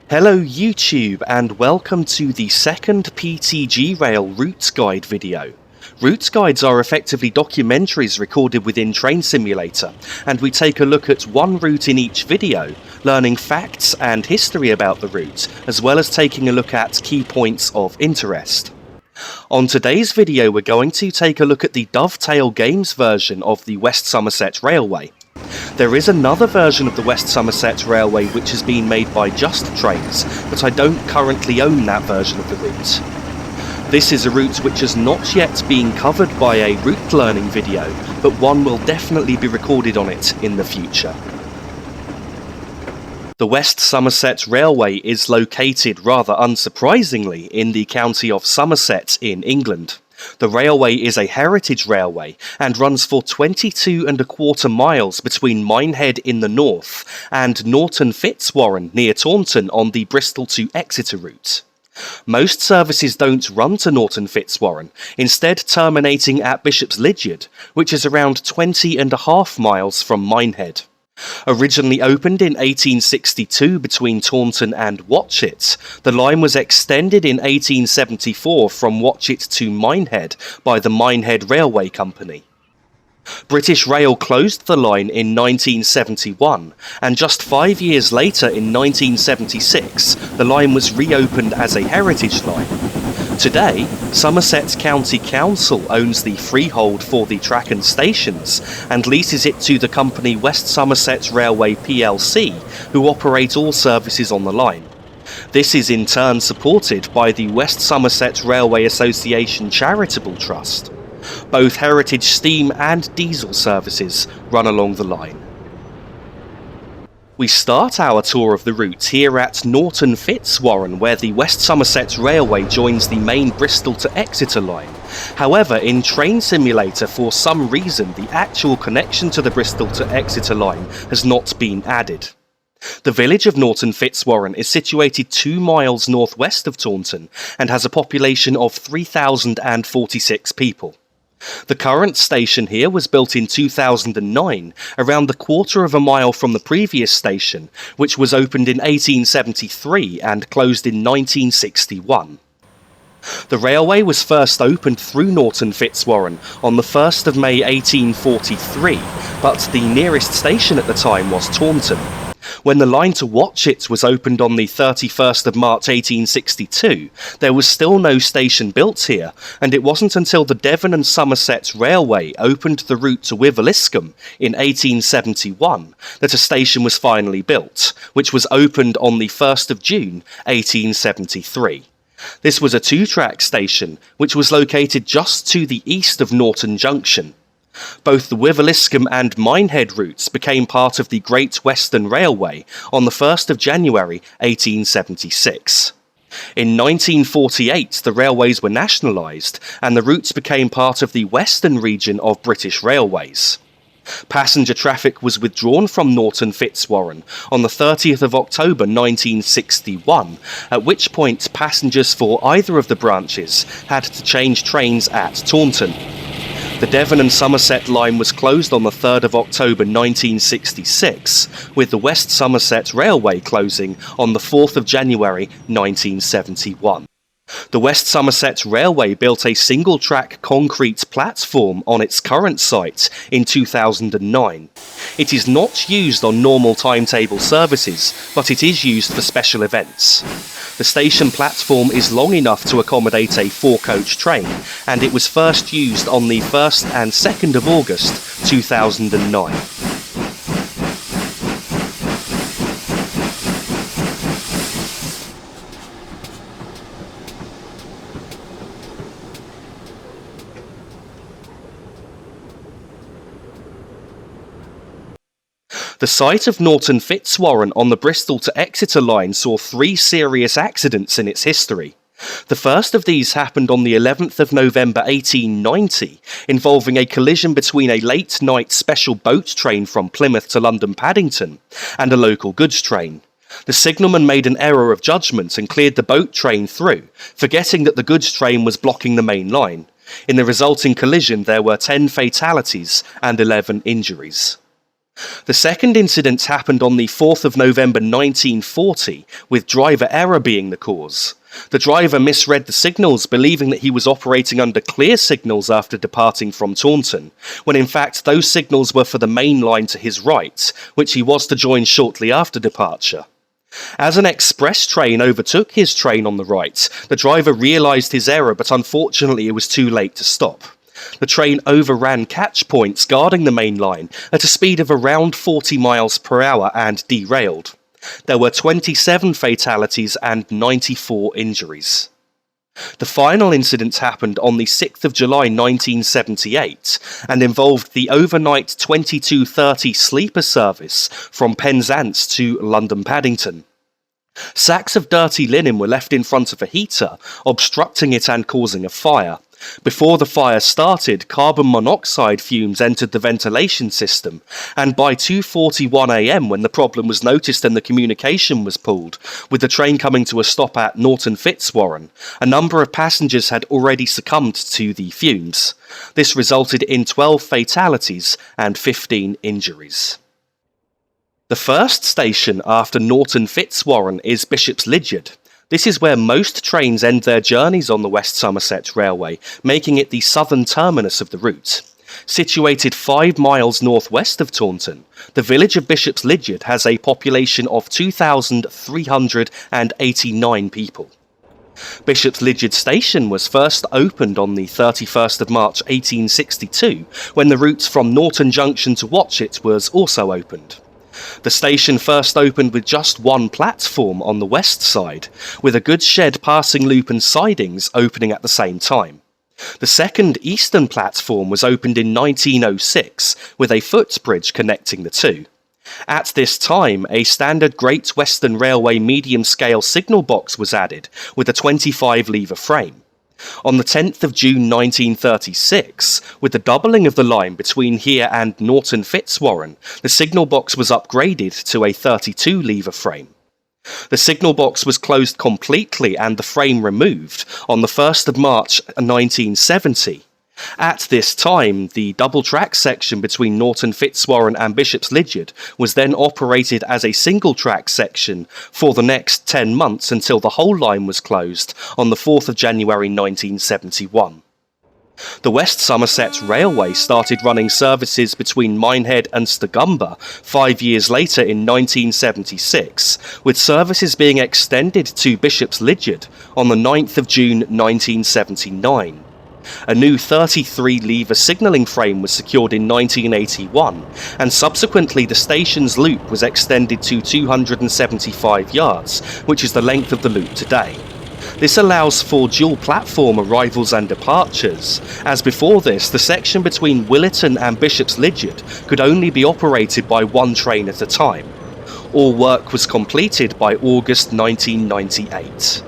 Hello YouTube and welcome to the second PTG Rail routes guide video. Routes guides are effectively documentaries recorded within Train Simulator, and we take a look at one route in each video, learning facts and history about the route, as well as taking a look at key points of interest. On today's video we're going to take a look at the Dovetail Games version of the West Somerset Railway. There is another version of the West Somerset Railway which has been made by Just Trains, but I don't currently own that version of the route. This is a route which has not yet been covered by a route learning video, but one will definitely be recorded on it in the future. The West Somerset Railway is located, rather unsurprisingly, in the county of Somerset in England. The railway is a heritage railway and runs for 22¼ miles between Minehead in the north and Norton Fitzwarren near Taunton on the Bristol to Exeter route. Most services don't run to Norton Fitzwarren, instead terminating at Bishop's Lydeget, which is around 20½ miles from Minehead. Originally opened in 1862 between Taunton and Watchet, the line was extended in 1874 from Watchet to Minehead by the Minehead Railway Company. British Rail closed the line in 1971, and just 5 years later in 1976 the line was reopened as a heritage line. Today, Somerset County Council owns the freehold for the track and stations and leases it to the company West Somerset Railway plc, who operate all services on the line. This is in turn supported by the West Somerset Railway Association Charitable Trust. Both heritage steam and diesel services run along the line. We start our tour of the route here at Norton Fitzwarren, where the West Somerset Railway joins the main Bristol to Exeter line. However, in Train Simulator, for some reason, the actual connection to the Bristol to Exeter line has not been added. The village of Norton Fitzwarren is situated 2 miles northwest of Taunton and has a population of 3,046 people. The current station here was built in 2009, around 1/4 mile from the previous station, which was opened in 1873 and closed in 1961. The railway was first opened through Norton Fitzwarren on the 1st of May 1843, but the nearest station at the time was Taunton. When the line to Watchet was opened on the 31st of March 1862, there was still no station built here, and it wasn't until the Devon and Somerset Railway opened the route to Willetton in 1871 that a station was finally built, which was opened on the 1st of June 1873. This was a 2-track station, which was located just to the east of Norton Junction. Both the Willetton and Minehead routes became part of the Great Western Railway on the 1st of January 1876. In 1948 the railways were nationalised and the routes became part of the Western region of British Railways. Passenger traffic was withdrawn from Norton Fitzwarren on the 30th of October 1961, at which point passengers for either of the branches had to change trains at Taunton. The Devon and Somerset line was closed on the 3rd of October 1966, with the West Somerset Railway closing on the 4th of January 1971. The West Somerset Railway built a single-track concrete platform on its current site in 2009. It is not used on normal timetable services, but it is used for special events. The station platform is long enough to accommodate a 4-coach train, and it was first used on the 1st and 2nd of August 2009. The site of Norton Fitzwarren on the Bristol to Exeter line saw 3 serious accidents in its history. The first of these happened on the 11th of November 1890, involving a collision between a late-night special boat train from Plymouth to London Paddington and a local goods train. The signalman made an error of judgment and cleared the boat train through, forgetting that the goods train was blocking the main line. In the resulting collision there were 10 fatalities and 11 injuries. The second incident happened on the 4th of November 1940, with driver error being the cause. The driver misread the signals, believing that he was operating under clear signals after departing from Taunton, when in fact those signals were for the main line to his right, which he was to join shortly after departure. As an express train overtook his train on the right, the driver realised his error, but unfortunately it was too late to stop. The train overran catch points guarding the main line at a speed of around 40 miles per hour and derailed. There were 27 fatalities and 94 injuries. The final incident happened on the 6th of July 1978 and involved the overnight 22:30 sleeper service from Penzance to London Paddington. Sacks of dirty linen were left in front of a heater, obstructing it and causing a fire. Before the fire started, carbon monoxide fumes entered the ventilation system, and by 2:41 a.m, when the problem was noticed and the communication was pulled, with the train coming to a stop at Norton Fitzwarren, a number of passengers had already succumbed to the fumes. This resulted in 12 fatalities and 15 injuries. The first station after Norton Fitzwarren is Bishop's Lydeget. This is where most trains end their journeys on the West Somerset Railway, making it the southern terminus of the route. Situated 5 miles northwest of Taunton, the village of Bishop's Lydeget has a population of 2,389 people. Bishop's Lydeget Station was first opened on the 31st of March 1862, when the route from Norton Junction to Watchet was also opened. The station first opened with just one platform on the west side, with a goods shed, passing loop and sidings opening at the same time. The second eastern platform was opened in 1906, with a footbridge connecting the two. At this time, a standard Great Western Railway medium-scale signal box was added, with a 25-lever frame. On the 10th of June 1936, with the doubling of the line between here and Norton Fitzwarren, the signal box was upgraded to a 32-lever frame. The signal box was closed completely and the frame removed on the 1st of March 1970. At this time, the double-track section between Norton Fitzwarren and Bishop's Lydeget was then operated as a single-track section for the next 10 months until the whole line was closed on the 4th of January 1971. The West Somerset Railway started running services between Minehead and Gumba 5 years later in 1976, with services being extended to Bishop's Lydeget on the 9th of June 1979. A new 33-lever signalling frame was secured in 1981, and subsequently the station's loop was extended to 275 yards, which is the length of the loop today. This allows for dual platform arrivals and departures, as before this the section between Willetton and Bishop's Lydeget could only be operated by one train at a time. All work was completed by August 1998.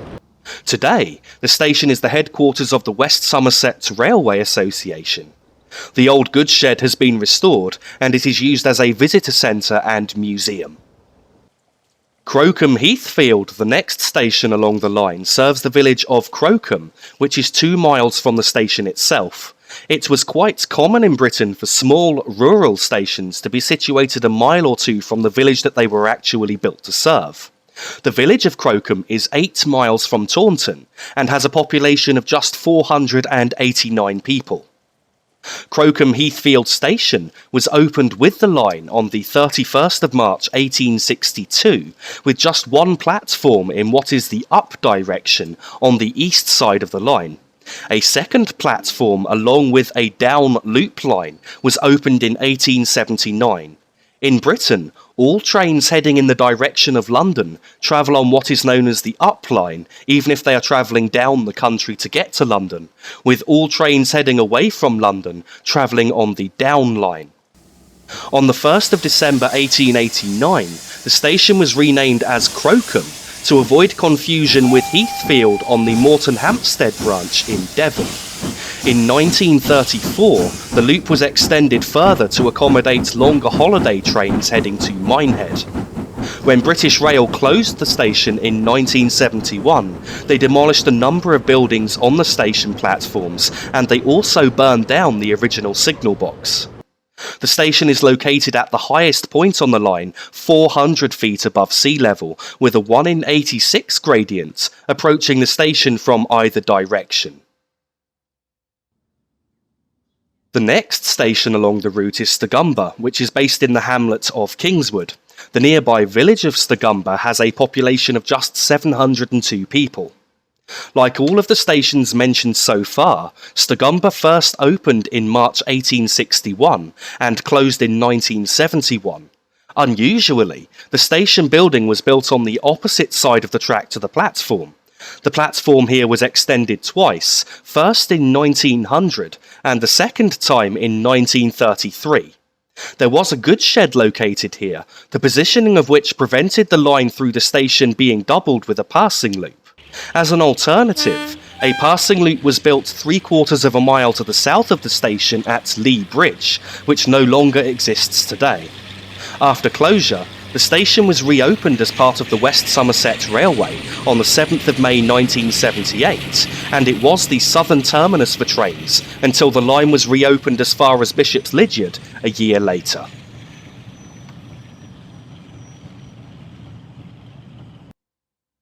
Today, the station is the headquarters of the West Somerset Railway Association. The old goods shed has been restored, and it is used as a visitor centre and museum. Croaking Heathfield, the next station along the line, serves the village of Croaking, which is 2 miles from the station itself. It was quite common in Britain for small rural stations to be situated a mile or two from the village that they were actually built to serve. The village of Croaking is 8 miles from Taunton and has a population of just 489 people. Croaking Heathfield Station was opened with the line on the 31st of March 1862, with just one platform in what is the up direction on the east side of the line. A second platform along with a down loop line was opened in 1879. In Britain, all trains heading in the direction of London travel on what is known as the up line, even if they are travelling down the country to get to London, with all trains heading away from London travelling on the down line. On the 1st of December 1889, the station was renamed as Croaking to avoid confusion with Heathfield on the Moreton Hampstead branch in Devon. In 1934, the loop was extended further to accommodate longer holiday trains heading to Minehead. When British Rail closed the station in 1971, they demolished a number of buildings on the station platforms, and they also burned down the original signal box. The station is located at the highest point on the line, 400 feet above sea level, with a 1 in 86 gradient, approaching the station from either direction. The next station along the route is Gumba, which is based in the hamlet of Kingswood. The nearby village of Gumba has a population of just 702 people. Like all of the stations mentioned so far, Gumba first opened in March 1861 and closed in 1971. Unusually, the station building was built on the opposite side of the track to the platform. The platform here was extended twice, first in 1900 and the second time in 1933. There was a goods shed located here, the positioning of which prevented the line through the station being doubled with a passing loop. As an alternative, a passing loop was built 3/4 of a mile to the south of the station at Lee Bridge, which no longer exists today. After closure, the station was reopened as part of the West Somerset Railway on the 7th of May 1978, and it was the southern terminus for trains until the line was reopened as far as Bishop's Lydeget a year later.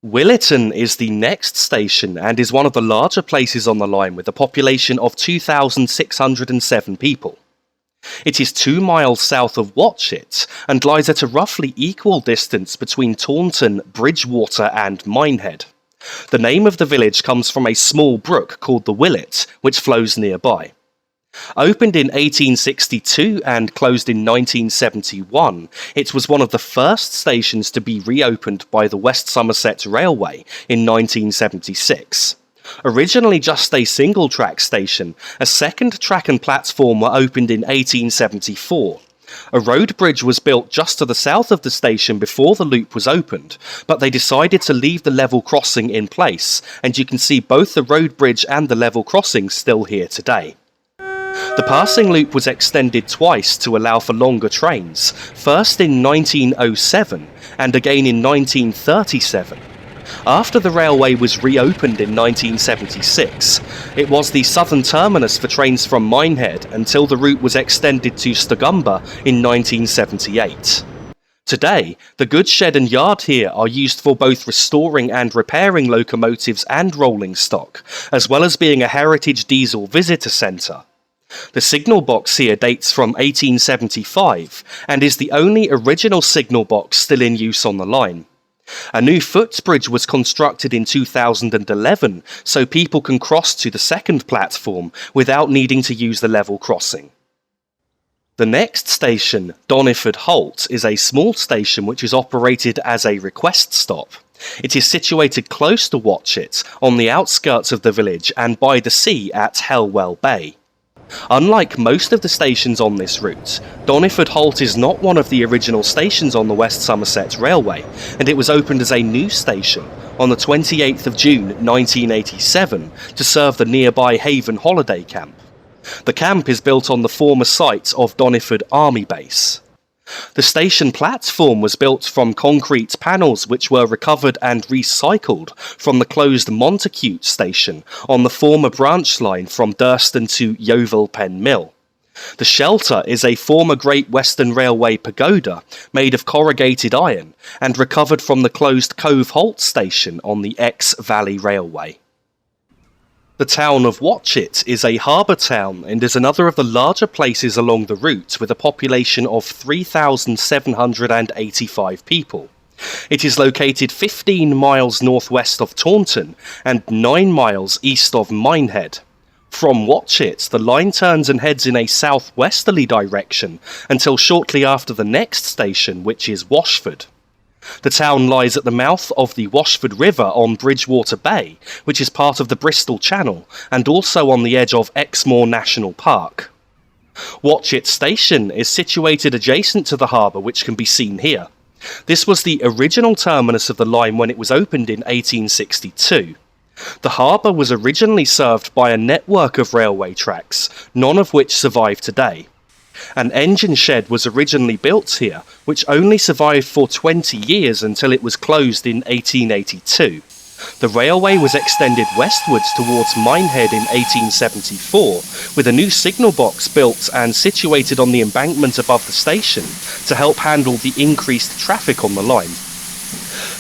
Willetton is the next station and is one of the larger places on the line with a population of 2,607 people. It is 2 miles south of Washford and lies at a roughly equal distance between Taunton, Bridgewater and Minehead. The name of the village comes from a small brook called the Willet, which flows nearby. Opened in 1862 and closed in 1971, it was one of the first stations to be reopened by the West Somerset Railway in 1976. Originally just a single-track station, a second track and platform were opened in 1874. A road bridge was built just to the south of the station before the loop was opened, but they decided to leave the level crossing in place, and you can see both the road bridge and the level crossing still here today. The passing loop was extended twice to allow for longer trains, first in 1907 and again in 1937. After the railway was reopened in 1976, it was the southern terminus for trains from Minehead until the route was extended to Gumba in 1978. Today, the goods shed and yard here are used for both restoring and repairing locomotives and rolling stock, as well as being a heritage diesel visitor centre. The signal box here dates from 1875 and is the only original signal box still in use on the line. A new footbridge was constructed in 2011 so people can cross to the second platform without needing to use the level crossing. The next station, Donnafurd Holt, is a small station which is operated as a request stop. It is situated close to Watchet, on the outskirts of the village and by the sea at Helwell Bay. Unlike most of the stations on this route, Donnafurd Holt is not one of the original stations on the West Somerset Railway, and it was opened as a new station on the 28th of June 1987 to serve the nearby Haven holiday camp. The camp is built on the former site of Donnafurd Army Base. The station platform was built from concrete panels which were recovered and recycled from the closed Montacute station on the former branch line from Dunster to Yeovil Pen Mill. The shelter is a former Great Western Railway pagoda made of corrugated iron and recovered from the closed Cove Holt station on the ex-Valley Railway. The town of Watchet is a harbour town and is another of the larger places along the route with a population of 3,785 people. It is located 15 miles northwest of Taunton and 9 miles east of Minehead. From Watchet, the line turns and heads in a southwesterly direction until shortly after the next station, which is Washford. The town lies at the mouth of the Washford River on Bridgewater Bay, which is part of the Bristol Channel, and also on the edge of Exmoor National Park. Watchet Station is situated adjacent to the harbour, which can be seen here. This was the original terminus of the line when it was opened in 1862. The harbour was originally served by a network of railway tracks, none of which survive today. An engine shed was originally built here, which only survived for 20 years until it was closed in 1882. The railway was extended westwards towards Minehead in 1874, with a new signal box built and situated on the embankment above the station to help handle the increased traffic on the line.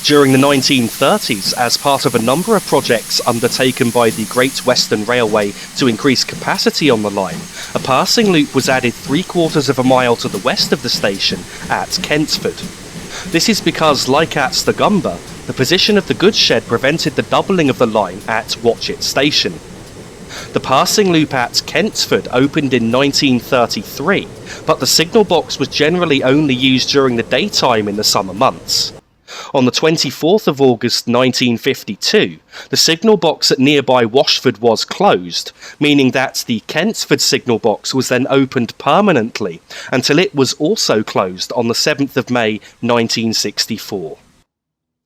During the 1930s, as part of a number of projects undertaken by the Great Western Railway to increase capacity on the line, a passing loop was added 3/4 of a mile to the west of the station at Kentsford. This is because, like at the Gumba, the position of the goods shed prevented the doubling of the line at Watchet Station. The passing loop at Kentsford opened in 1933, but the signal box was generally only used during the daytime in the summer months. On the 24th of August 1952, the signal box at nearby Washford was closed, meaning that the Kentsford signal box was then opened permanently until it was also closed on the 7th of May 1964.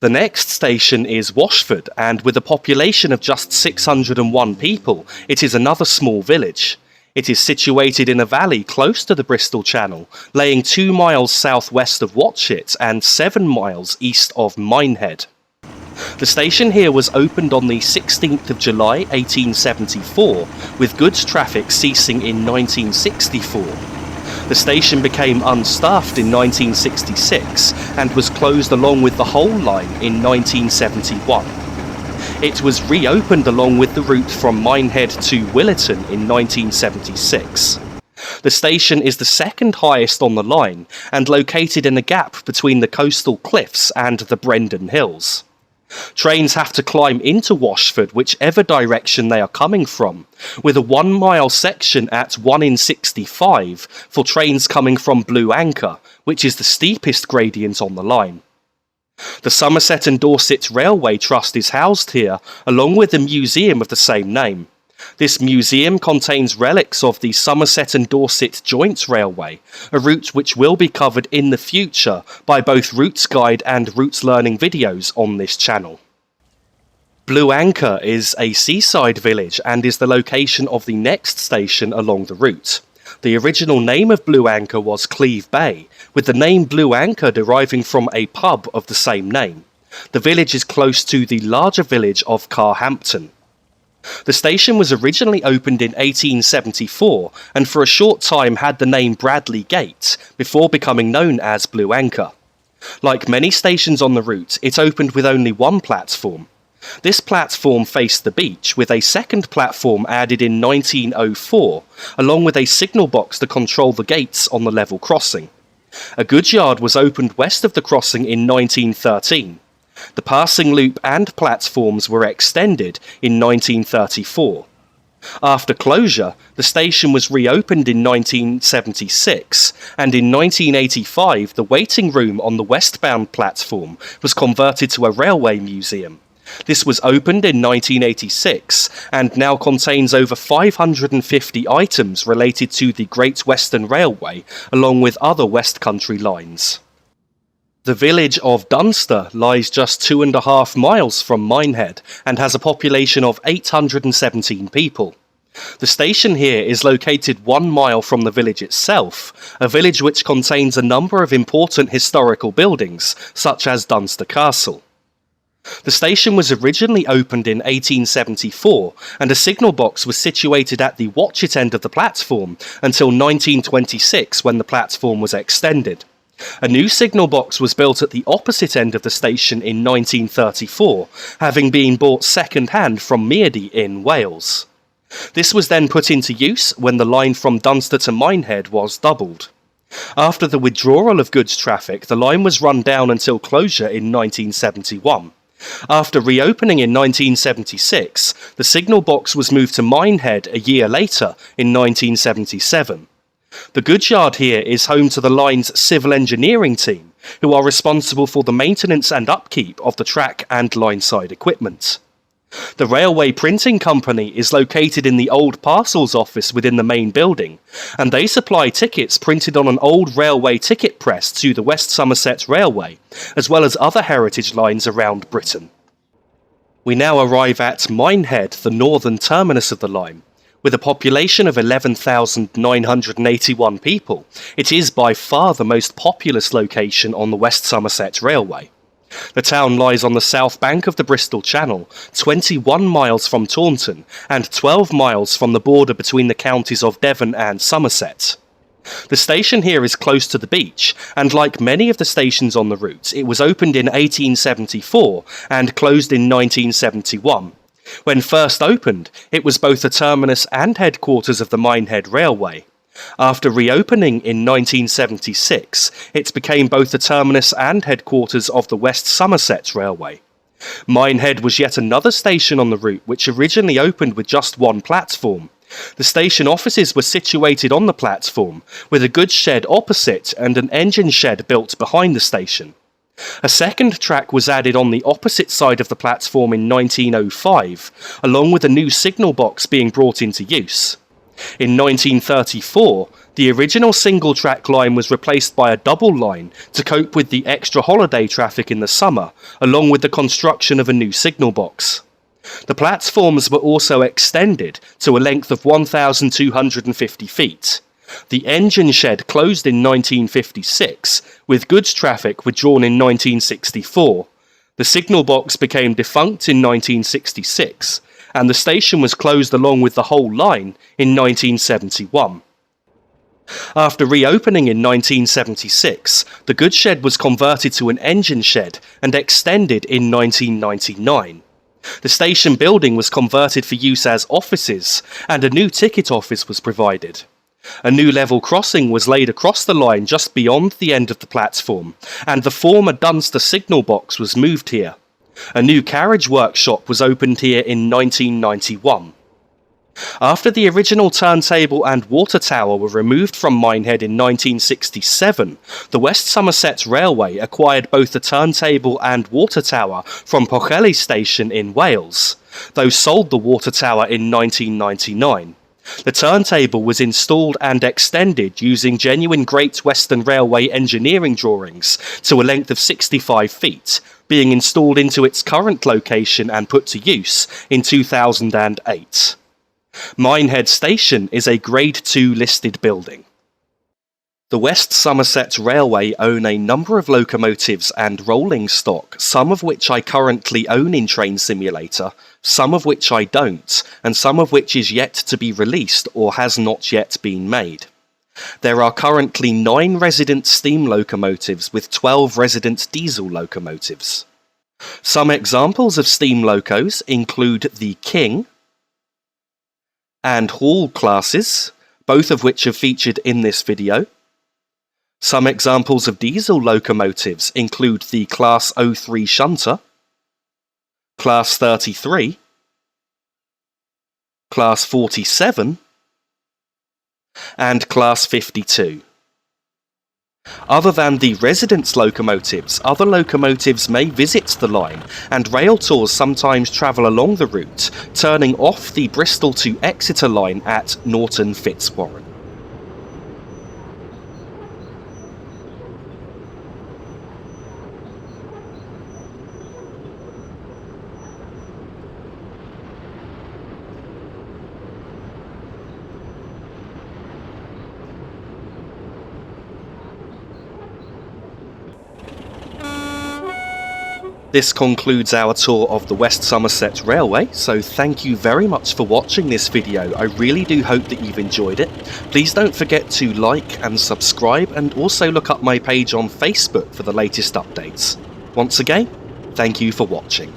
The next station is Washford, and with a population of just 601 people, it is another small village. It is situated in a valley close to the Bristol Channel, laying 2 miles southwest of Watchet and 7 miles east of Minehead. The station here was opened on the 16th of July 1874, with goods traffic ceasing in 1964. The station became unstaffed in 1966 and was closed along with the whole line in 1971. It was reopened along with the route from Minehead to Willetton in 1976. The station is the second highest on the line and located in a gap between the coastal cliffs and the Brendan Hills. Trains have to climb into Washford whichever direction they are coming from, with a 1 mile section at 1 in 65 for trains coming from Blue Anchor, which is the steepest gradient on the line. The Somerset and Dorset Railway Trust is housed here, along with a museum of the same name. This museum contains relics of the Somerset and Dorset Joint Railway, a route which will be covered in the future by both Routes Guide and Routes Learning videos on this channel. Blue Anchor is a seaside village and is the location of the next station along the route. The original name of Blue Anchor was Cleve Bay, with the name Blue Anchor deriving from a pub of the same name. The village is close to the larger village of Carhampton. The station was originally opened in 1874 and for a short time had the name Bradley Gate, before becoming known as Blue Anchor. Like many stations on the route, it opened with only one platform. This platform faced the beach, with a second platform added in 1904, along with a signal box to control the gates on the level crossing. A goods yard was opened west of the crossing in 1913. The passing loop and platforms were extended in 1934. After closure, the station was reopened in 1976, and in 1985 the waiting room on the westbound platform was converted to a railway museum. This was opened in 1986 and now contains over 550 items related to the Great Western Railway, along with other West Country lines. The village of Dunster lies just 2.5 miles from Minehead and has a population of 817 people. The station here is located 1 mile from the village itself, a village which contains a number of important historical buildings, such as Dunster Castle. The station was originally opened in 1874, and a signal box was situated at the Watchet end of the platform until 1926, when the platform was extended. A new signal box was built at the opposite end of the station in 1934, having been bought second-hand from Minehead in Wales. This was then put into use when the line from Dunster to Minehead was doubled. After the withdrawal of goods traffic, the line was run down until closure in 1971. After reopening in 1976, the signal box was moved to Minehead a year later in 1977. The goods yard here is home to the line's civil engineering team, who are responsible for the maintenance and upkeep of the track and line-side equipment. The railway printing company is located in the old parcels office within the main building, and they supply tickets printed on an old railway ticket press to the West Somerset Railway, as well as other heritage lines around Britain. We now arrive at Minehead, the northern terminus of the line. With a population of 11,981 people, it is by far the most populous location on the West Somerset Railway. The town lies on the south bank of the Bristol Channel, 21 miles from Taunton and 12 miles from the border between the counties of Devon and Somerset. The station here is close to the beach, and like many of the stations on the route, it was opened in 1874 and closed in 1971. When first opened, it was both the terminus and headquarters of the Minehead Railway. After reopening in 1976, it became both the terminus and headquarters of the West Somerset Railway. Minehead was yet another station on the route which originally opened with just one platform. The station offices were situated on the platform, with a goods shed opposite and an engine shed built behind the station. A second track was added on the opposite side of the platform in 1905, along with a new signal box being brought into use. In 1934, the original single-track line was replaced by a double line to cope with the extra holiday traffic in the summer, along with the construction of a new signal box. The platforms were also extended to a length of 1,250 feet. The engine shed closed in 1956, with goods traffic withdrawn in 1964. The signal box became defunct in 1966, and the station was closed along with the whole line in 1971. After reopening in 1976, the goods shed was converted to an engine shed and extended in 1999. The station building was converted for use as offices, and a new ticket office was provided. A new level crossing was laid across the line just beyond the end of the platform, and the former Dunster signal box was moved here. A new carriage workshop was opened here in 1991. After the original turntable and water tower were removed from Minehead in 1967, the West Somerset Railway acquired both the turntable and water tower from Pochelly Station in Wales, though sold the water tower in 1999. The turntable was installed and extended using genuine Great Western Railway engineering drawings to a length of 65 feet, being installed into its current location and put to use in 2008. Minehead Station is a Grade 2 listed building. The West Somerset Railway own a number of locomotives and rolling stock, some of which I currently own in Train Simulator, some of which I don't, and some of which is yet to be released or has not yet been made. There are currently 9 resident steam locomotives with 12 resident diesel locomotives. Some examples of steam locos include the King and Hall classes, both of which are featured in this video. Some examples of diesel locomotives include the Class 03 Shunter, Class 33, Class 47, and Class 52. Other than the residence locomotives, other locomotives may visit the line, and rail tours sometimes travel along the route, turning off the Bristol to Exeter line at Norton Fitzwarren. This concludes our tour of the West Somerset Railway, so thank you very much for watching this video. I really do hope that you've enjoyed it. Please don't forget to like and subscribe, and also look up my page on Facebook for the latest updates. Once again, thank you for watching.